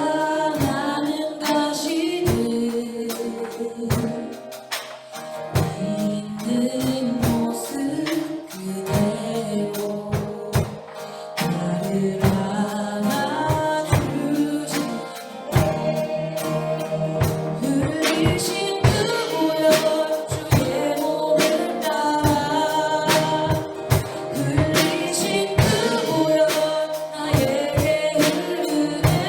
솟아나는 가시들 있는 모습 그대로 나를 안아주신 흘리신 그 보혈 주의 몸을 따라 흘리신 그 보혈 나에게 흐르네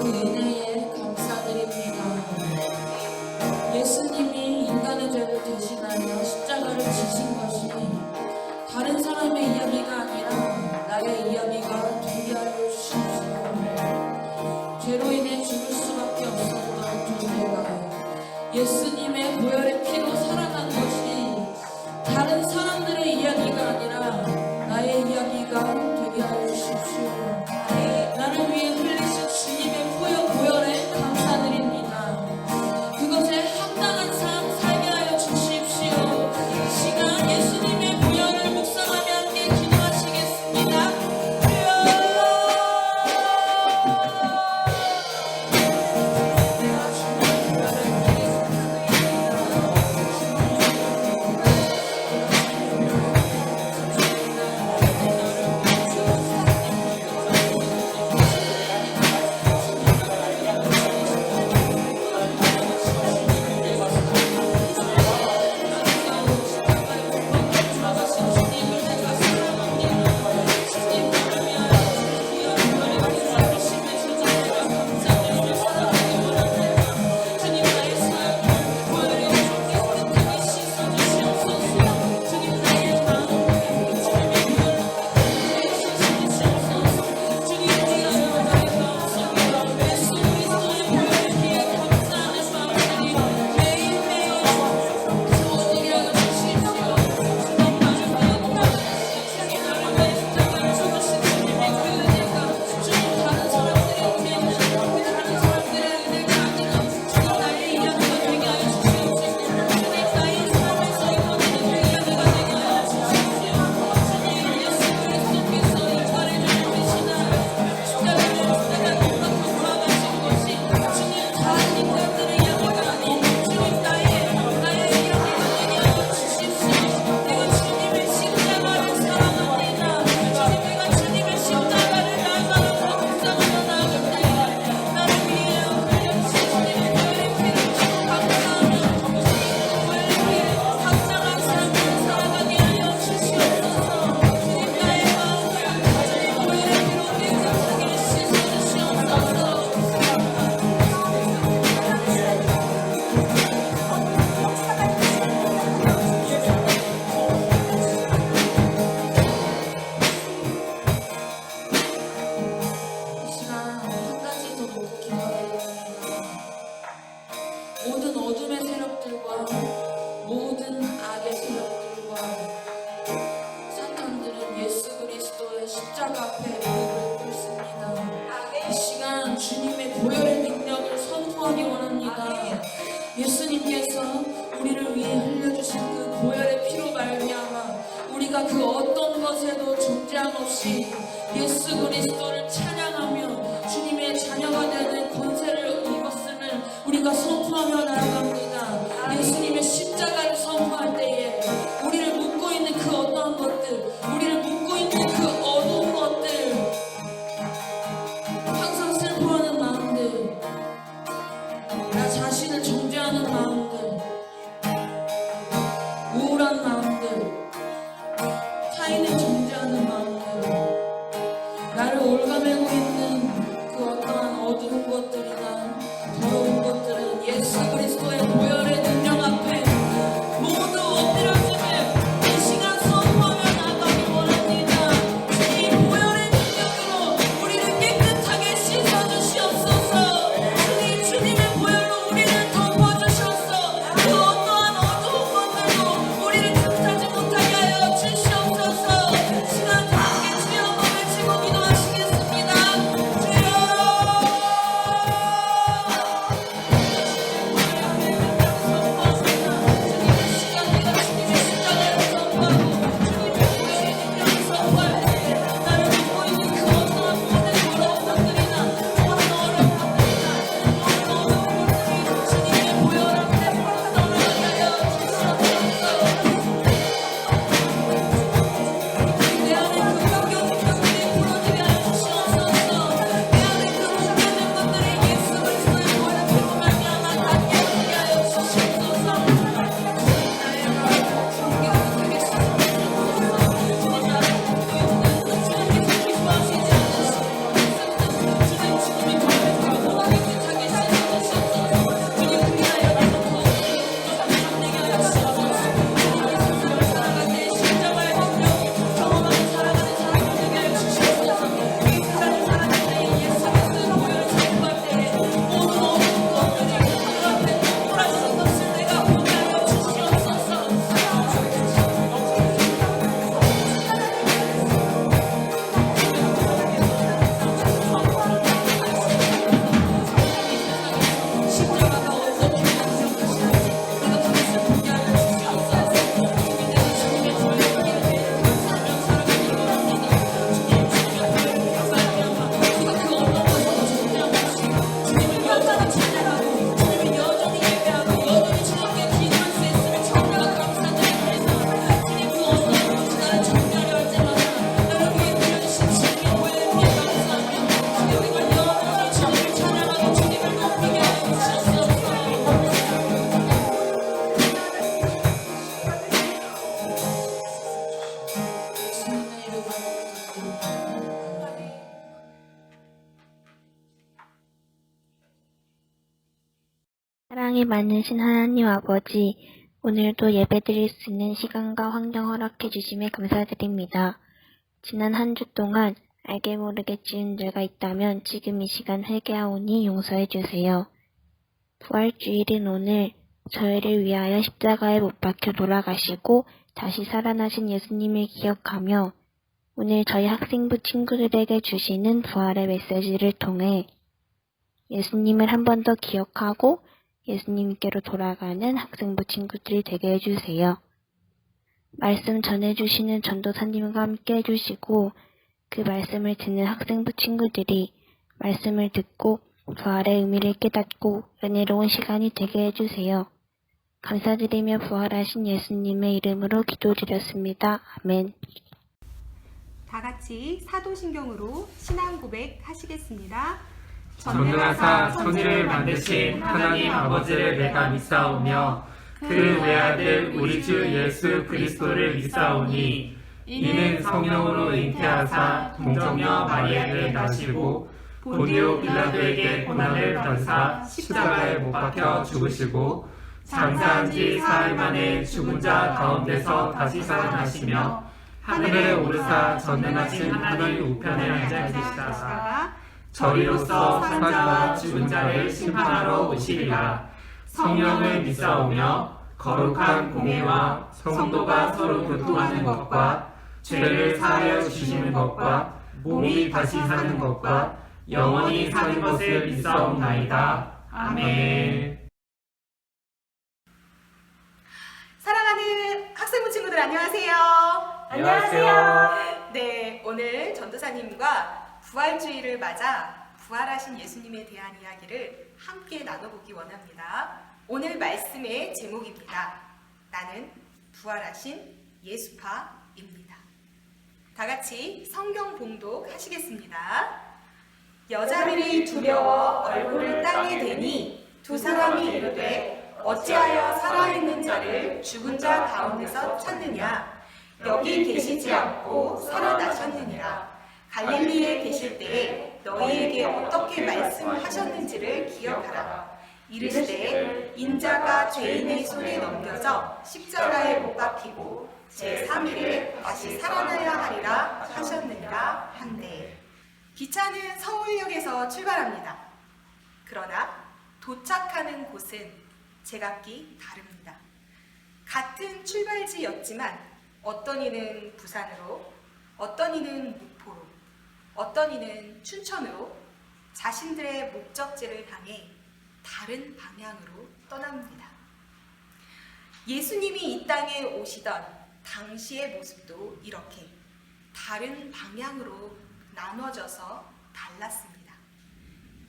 은혜에 감사드립니다. 예수님이 인간의 죄를 대신하여 십자가를 지신 것이 다른 사람의 이야기가 아니라 나의 이야기가 되게 하여 주십시오. 죄로 인해 죽을 수밖에 없었던 존재가 예수님의 보혈의 피로 살아난 것이 다른 사람들의 이야기가 아니라 나의 이야기가 되게 하여 주십시오. 나를 위해 흘리신 주님의 보혈에 감사드립니다. 그것에 합당한 삶 살게 하여 주십시오. 이 시간 예수님의 보혈을 묵상하며 함께 기도하시겠습니다. 모든 어둠의 세력들과 모든 악의 세력들과 사탄들은 예수 그리스도의 십자가 앞에 무릎을 꿇습니다. 이 시간 주님의 보혈의 능력을 선포하기 원합니다. 예수님께서 우리를 위해 흘려주신 그 보혈의 피로 말미암아 우리가 그 어떤 것에도 존재함 없이 예수 그리스도를 찬양하며 주님의 자녀가 되는 권세를 입었음을 우리가 선포하며 나아갑니다. 예수님의 십자가를 선포할 때에 우리를 묶고 있는 그 어떠한 것들, 우리를 묶고 있는 그 어두운 것들, 항상 슬퍼하는 마음들, 나 자신을 정죄하는 마음들, 우울한 마음들, 타인을 정죄하는 마음들, 나를 올가매고 있는 사랑이 많으신 하나님 아버지, 오늘도 예배드릴 수 있는 시간과 환경 허락해 주심에 감사드립니다. 지난 한 주 동안 알게 모르게 지은 죄가 있다면 지금 이 시간 회개하오니 용서해 주세요. 부활주일인 오늘 저희를 위하여 십자가에 못 박혀 돌아가시고 다시 살아나신 예수님을 기억하며 오늘 저희 학생부 친구들에게 주시는 부활의 메시지를 통해 예수님을 한 번 더 기억하고 예수님께로 돌아가는 학생부 친구들이 되게 해주세요. 말씀 전해주시는 전도사님과 함께 해주시고 그 말씀을 듣는 학생부 친구들이 말씀을 듣고 부활의 의미를 깨닫고 은혜로운 시간이 되게 해주세요. 감사드리며 부활하신 예수님의 이름으로 기도드렸습니다. 아멘. 다 같이 사도신경으로 신앙 고백 하시겠습니다. 전능하사 천지를 만드신 하나님 아버지를 내가 믿사오며 그 외아들 우리 주 예수 그리스도를 믿사오니 이는 성령으로 잉태하사 동정녀 마리아를 낳으시고 본디오 빌라도에게 고난을 받으사 십자가에 못 박혀 죽으시고 장사한 지 사흘 만에 죽은 자 가운데서 다시 살아나시며 하늘에 오르사 전능하신 하나님 우편에 앉아 계시다가 저희로서 산 자와 죽은 자를 심판하러 오시리라. 성령을 믿사오며 거룩한 공예와 성도가 서로 교통하는 것과 죄를 사하여 주시는 것과 몸이 다시 사는 것과 영원히 사는 것을 믿사옵나이다. 아멘. 사랑하는 학생부 친구들 안녕하세요. 안녕하세요. 네, 오늘 전도사님과 부활주의를 맞아 부활하신 예수님에 대한 이야기를 함께 나눠보기 원합니다. 오늘 말씀의 제목입니다. 나는 부활하신 예수파입니다. 다 같이 성경 봉독 하시겠습니다. 여자들이 두려워 얼굴을 땅에 대니 두 사람이 이르되 어찌하여 살아있는 자를 죽은 자 가운데서 찾느냐? 여기 계시지 않고 살아나셨느니라. 갈릴리에 계실 때에 너희에게 어떻게 말씀하셨는지를 기억하라. 이르시되 인자가 죄인의 손에 넘겨져 십자가에 못 박히고 제3일에 다시 살아나야 하리라 하셨느니라 한데. 기차는 서울역에서 출발합니다. 그러나 도착하는 곳은 제각기 다릅니다. 같은 출발지였지만 어떤 이는 부산으로, 어떤 이는 목포로, 어떤 이는 춘천으로 자신들의 목적지를 향해 다른 방향으로 떠납니다. 예수님이 이 땅에 오시던 당시의 모습도 이렇게 다른 방향으로 나눠져서 달랐습니다.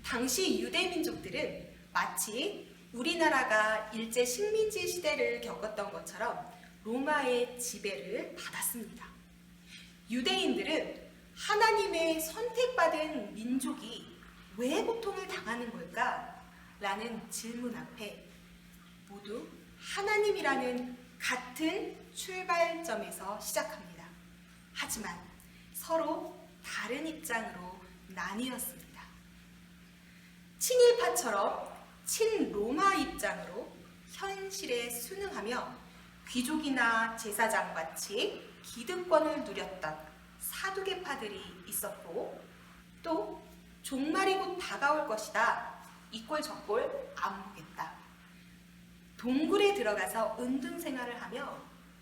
당시 유대민족들은 마치 우리나라가 일제 식민지 시대를 겪었던 것처럼 로마의 지배를 받았습니다. 유대인들은 하나님의 선택받은 민족이 왜 고통을 당하는 걸까? 라는 질문 앞에 모두 하나님이라는 같은 출발점에서 시작합니다. 하지만 서로 다른 입장으로 나뉘었습니다. 친일파처럼 친로마 입장으로 현실에 순응하며 귀족이나 제사장같이 기득권을 누렸던 사두개파들이 있었고, 또 종말이 곧 다가올 것이다. 이 꼴 저 꼴 안 보겠다. 동굴에 들어가서 은둔 생활을 하며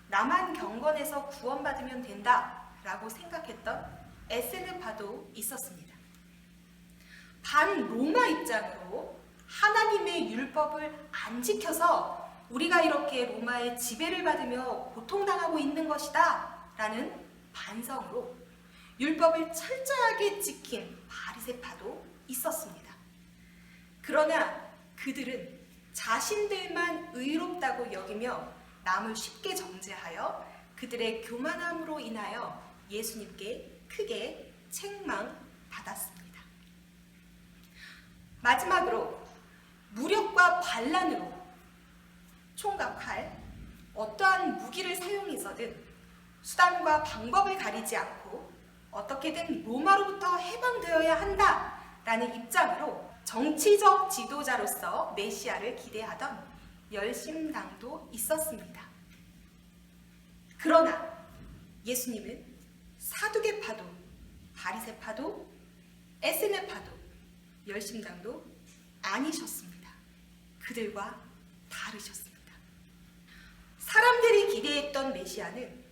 나만 경건해서 구원받으면 된다 라고 생각했던 에세드파도 있었습니다. 반로마 입장으로 하나님의 율법을 안 지켜서 우리가 이렇게 로마의 지배를 받으며 고통당하고 있는 것이다 라는 반성으로 율법을 철저하게 지킨 바리새파도 있었습니다. 그러나 그들은 자신들만 의롭다고 여기며 남을 쉽게 정죄하여 그들의 교만함으로 인하여 예수님께 크게 책망받았습니다. 마지막으로 무력과 반란으로 총과 칼, 어떠한 무기를 사용해서든 수단과 방법을 가리지 않고 어떻게든 로마로부터 해방되어야 한다라는 입장으로 정치적 지도자로서 메시아를 기대하던 열심당도 있었습니다. 그러나 예수님은 사두개파도, 바리새파도, 에스네파도, 열심당도 아니셨습니다. 그들과 다르셨습니다. 사람들이 기대했던 메시아는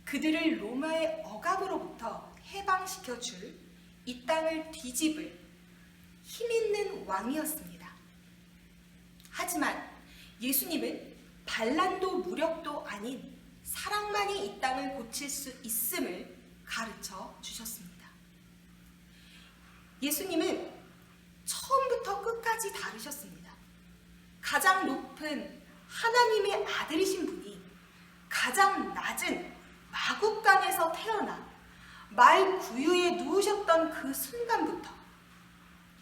그들을 로마의 억압으로부터 해방시켜 줄 이 땅을 뒤집을 힘있는 왕이었습니다. 하지만 예수님은 반란도 무력도 아닌 사랑만이 이 땅을 고칠 수 있음을 가르쳐 주셨습니다. 예수님은 처음부터 끝까지 다르셨습니다. 가장 높은 하나님의 아들이신 분이 가장 낮은 마국간에서 태어나 말 구유에 누우셨던 그 순간부터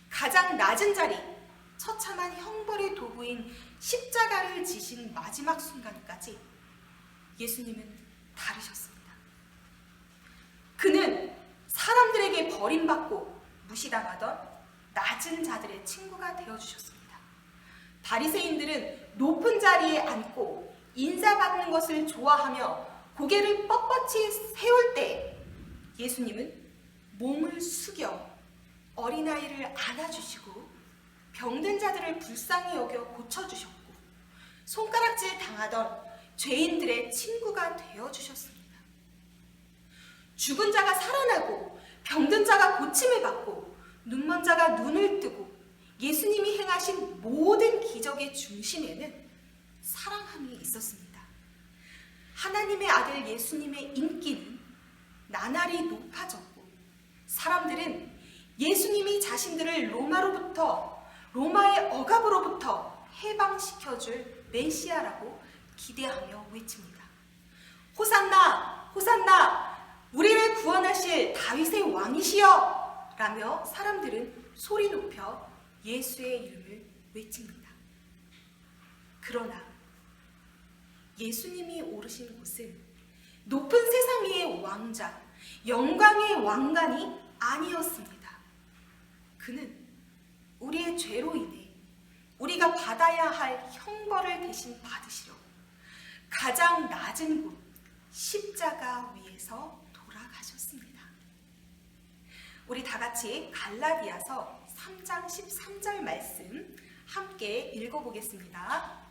가장 낮은 자리, 처참한 형벌의 도구인 십자가를 지신 마지막 순간까지 예수님은 다르셨습니다. 그는 사람들에게 버림받고 무시당하던 낮은 자들의 친구가 되어주셨습니다. 바리새인들은 높은 자리에 앉고 인사받는 것을 좋아하며 고개를 뻣뻣이 세울 때 예수님은 몸을 숙여 어린아이를 안아주시고 병든 자들을 불쌍히 여겨 고쳐주셨고 손가락질 당하던 죄인들의 친구가 되어주셨습니다. 죽은 자가 살아나고 병든 자가 고침을 받고 눈먼 자가 눈을 뜨고 예수님이 행하신 모든 기적의 중심에는 사랑함이 있었습니다. 하나님의 아들 예수님의 인기는 나날이 높아졌고 사람들은 예수님이 자신들을 로마의 억압으로부터 해방시켜줄 메시아라고 기대하며 외칩니다. 호산나! 호산나! 우리를 구원하실 다윗의 왕이시여! 라며 사람들은 소리 높여 예수의 이름을 외칩니다. 그러나 예수님이 오르신 곳은 높은 세상 위의 왕자, 영광의 왕관이 아니었습니다. 그는 우리의 죄로 인해 우리가 받아야 할 형벌을 대신 받으시려 가장 낮은 곳 십자가 위에서 돌아가셨습니다. 우리 다 같이 갈라디아서 3장 13절 말씀 함께 읽어보겠습니다.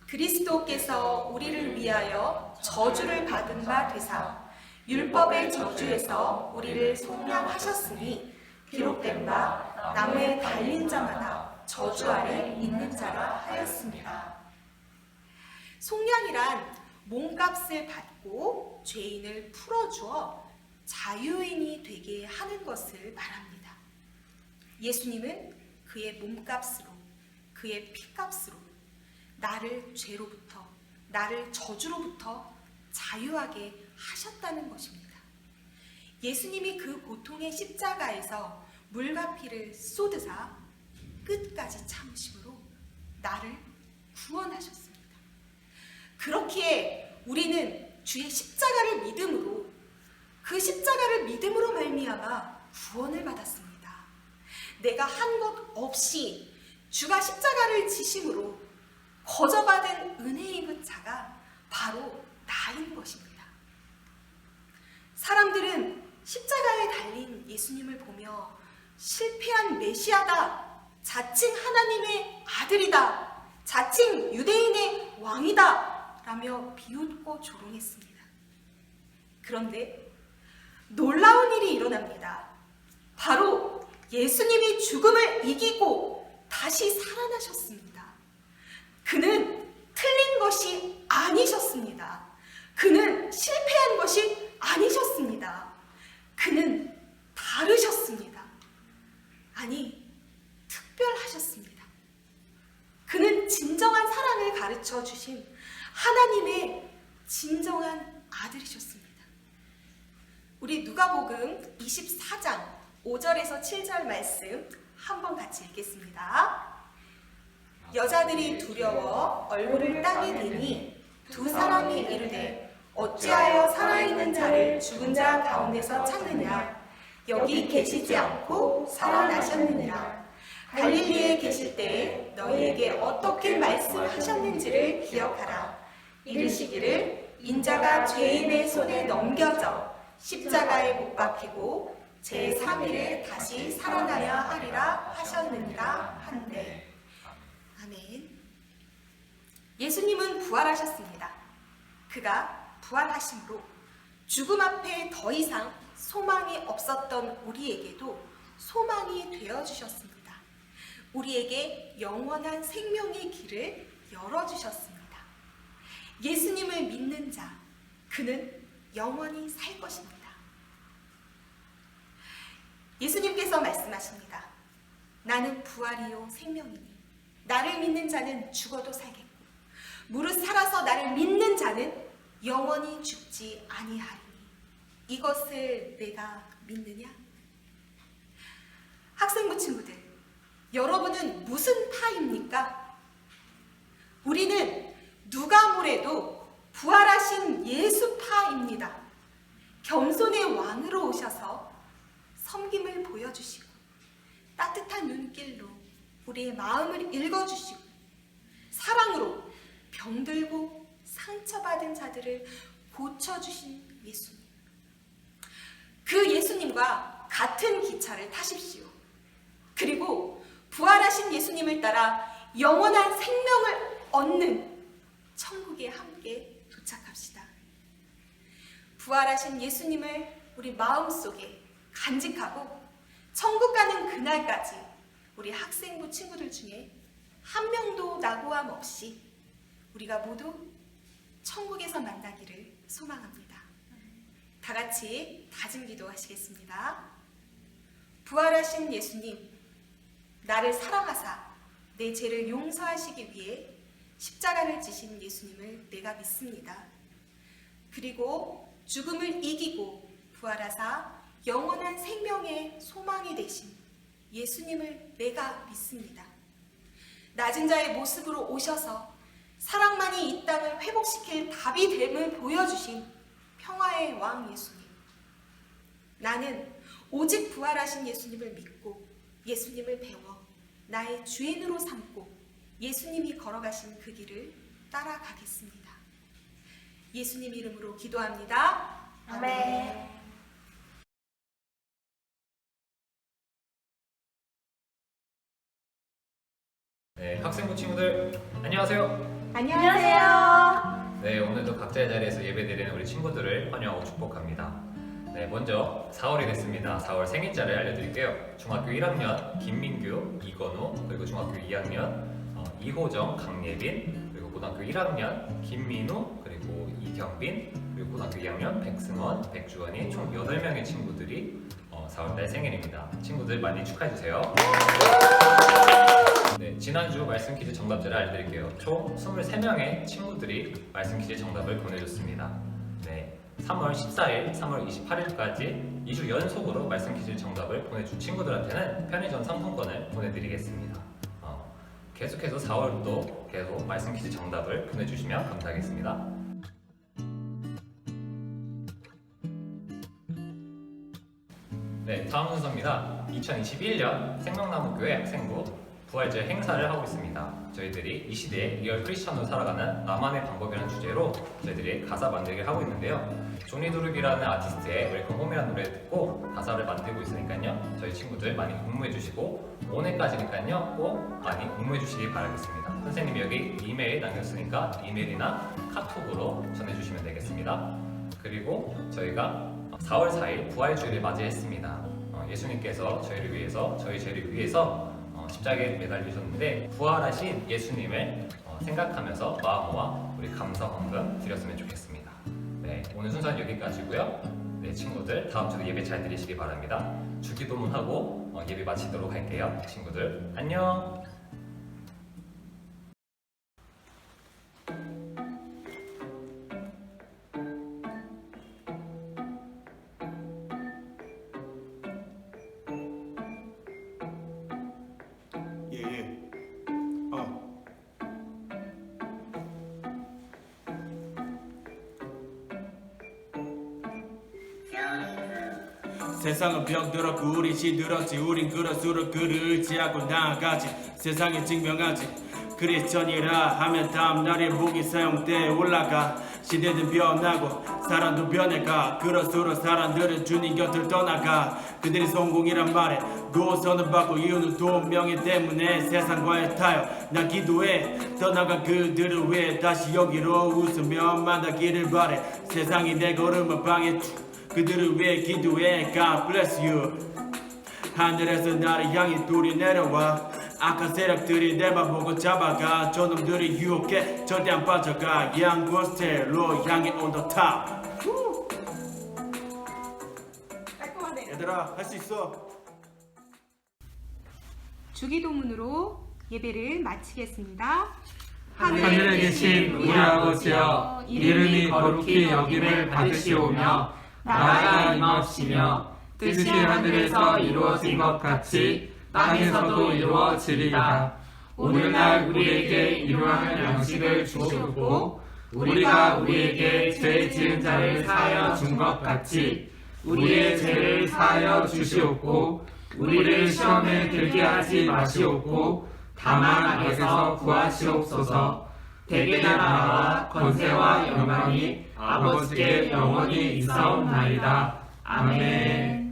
그리스도께서 우리를 위하여 저주를 받은 바 되사 율법의 저주에서 우리를 속량하셨으니 기록된 바 나무에 달린 자마다 저주 아래 있는 자라 하였습니다. 속량이란 몸값을 받고 죄인을 풀어주어 자유인이 되게 하는 것을 말합니다. 예수님은 그의 몸값으로, 그의 피값으로 나를 죄로부터, 나를 저주로부터 자유하게 하셨다는 것입니다. 예수님이 그 고통의 십자가에서 물과 피를 쏟으사 끝까지 참으심으로 나를 구원하셨습니다. 그렇기에 우리는 주의 십자가를 믿음으로, 그 십자가를 믿음으로 말미암아 구원을 받았습니다. 내가 한 것 없이 주가 십자가를 지심으로 거저받은 은혜 입은 자가 바로 나인 것입니다. 사람들은 십자가에 달린 예수님을 보며 실패한 메시아다, 자칭 하나님의 아들이다, 자칭 유대인의 왕이다 라며 비웃고 조롱했습니다. 그런데 놀라운 일이 일어납니다. 바로 예수님이 죽음을 이기고 다시 살아나셨습니다. 그는 틀린 것이 아니셨습니다. 그는 실패한 것이 아니셨습니다. 그는 다르셨습니다. 아니, 특별하셨습니다. 그는 진정한 사랑을 가르쳐 주신 하나님의 진정한 아들이셨습니다. 우리 누가복음 24장 5절에서 7절 말씀 한번 같이 읽겠습니다. 여자들이 두려워 얼굴을 땅에 대니 두 사람이 이르되 어찌하여 살아있는 자를 죽은 자 가운데서 찾느냐? 여기 계시지 않고 살아나셨느니라. 갈릴리에 계실 때 너희에게 어떻게 말씀하셨는지를 기억하라. 이르시기를 인자가 죄인의 손에 넘겨져 십자가에 못 박히고 제3일에 다시 살아나야 하리라 하셨느니라 한데. 아멘. 예수님은 부활하셨습니다. 그가 부활하심으로 죽음 앞에 더 이상 소망이 없었던 우리에게도 소망이 되어주셨습니다. 우리에게 영원한 생명의 길을 열어주셨습니다. 예수님을 믿는 자, 그는 영원히 살 것입니다. 예수님께서 말씀하십니다. 나는 부활이요 생명이니 나를 믿는 자는 죽어도 살겠고 무릇 살아서 나를 믿는 자는 영원히 죽지 아니하리니 이것을 내가 믿느냐? 학생부 친구들, 여러분은 무슨 파입니까? 우리는 누가 뭐래도 부활하신 예수파입니다. 겸손의 왕으로 오셔서 섬김을 보여주시고 따뜻한 눈길로 우리의 마음을 읽어주시고 사랑으로 병들고 상처받은 자들을 고쳐주신 예수님. 그 예수님과 같은 기차를 타십시오. 그리고 부활하신 예수님을 따라 영원한 생명을 얻는 천국에 함께 도착합시다. 부활하신 예수님을 우리 마음속에 간직하고 천국 가는 그날까지 우리 학생부 친구들 중에 한 명도 낙오함 없이 우리가 모두 천국에서 만나기를 소망합니다. 다 같이 다짐 기도하시겠습니다. 부활하신 예수님, 나를 사랑하사 내 죄를 용서하시기 위해 십자가를 지신 예수님을 내가 믿습니다. 그리고 죽음을 이기고 부활하사 영원한 생명의 소망이 되신 예수님을 내가 믿습니다. 낮은 자의 모습으로 오셔서 사랑만이 이 땅을 회복시킬 답이 됨을 보여주신 평화의 왕 예수님. 나는 오직 부활하신 예수님을 믿고 예수님을 배워 나의 주인으로 삼고 예수님이 걸어가신 그 길을 따라가겠습니다. 예수님 이름으로 기도합니다. 아멘. 네, 학생부 친구들 안녕하세요. 안녕하세요. 네, 오늘도 각자의 자리에서 예배드리는 우리 친구들을 환영하고 축복합니다. 네, 먼저 4월이 됐습니다. 4월 생일자를 알려드릴게요. 중학교 1학년 김민규, 이건우, 그리고 중학교 2학년 이호정, 강예빈, 그리고 고등학교 1학년 김민우, 그리고 이경빈, 그리고 고등학교 2학년 백승원, 백주원이 총 8명의 친구들이 4월달 생일입니다. 친구들 많이 축하해주세요. 네, 지난주 말씀 퀴즈 정답자를 알려드릴게요. 총 23명의 친구들이 말씀 퀴즈 정답을 보내줬습니다. 네, 3월 14일, 3월 28일까지 2주 연속으로 말씀 퀴즈 정답을 보내준 친구들한테는 편의점 상품권을 보내드리겠습니다. 계속해서 4월도 계속 말씀 퀴즈 정답을 보내주시면 감사하겠습니다. 네, 다음 순서입니다. 2021년 생명나무교회 학생부 부활절 행사를 하고 있습니다. 저희들이 이 시대에 리얼 크리스천으로 살아가는 나만의 방법이라는 주제로 저희들이 가사 만들기를 하고 있는데요. 조니 두룩이라는 아티스트의 웰컴 홈이라는 노래를 듣고 가사를 만들고 있으니까요. 저희 친구들 많이 응모해 주시고 올해까지니까요. 꼭 많이 응모해 주시기 바라겠습니다. 선생님이 여기 이메일 남겼으니까 이메일이나 카톡으로 전해주시면 되겠습니다. 그리고 저희가 4월 4일 부활주일을 맞이했습니다. 예수님께서 저희를 위해서, 저희 죄를 위해서 십자가에 매달리셨는데 부활하신 예수님을 생각하면서 마음 모아 우리 감사 헌금 드렸으면 좋겠습니다. 네, 오늘 순서는 여기까지고요. 네, 친구들 다음 주도 예배 잘 드리시기 바랍니다. 주기도문하고 예배 마치도록 할게요. 친구들 안녕. 세상은 병들었고 우리 시들었지. 우린 그럴수록 그를 의지하고 나아가지. 세상에 증명하지. 크리스천이라 하면 다음날에 무기 사용대에 올라가. 시대는 변하고 사람도 변해가. 그럴수록 사람들은 주님 곁을 떠나가. 그들이 성공이란 말에 노선을 받고 이유는 돈 명예 때문에 세상과의 타협. 나 기도해 떠나간 그들을 위해 다시 여기로 웃으며 만나기를 바래. 세상이 내 걸음을 방해. 그들을 위해 기도해. God bless you. 하늘에서 나를 향해 둘이 내려와. 악한 세력들이 내 맘 보고 잡아가. 저놈들이 유혹해 절대 안 빠져가. 양군 스타일로 향해 on the top. 깔끔하네. 얘들아 할 수 있어. 주기도문으로 예배를 마치겠습니다. 하늘에 계신 우리 아버지여, 이름이 거룩히 여김을 받으시오며 나라가 임하옵시며 뜻이 하늘에서 이루어진 것 같이 땅에서도 이루어지리이다. 오늘날 우리에게 일용할 양식을 주시옵고 우리가 우리에게 죄 지은 자를 사하여 준 것 같이 우리의 죄를 사하여 주시옵고 우리를 시험에 들게 하지 마시옵고 다만 악에서 구하시옵소서. 대개 나라와 권세와 영광이 아버지께 영원히 있사옵나이다. 아멘.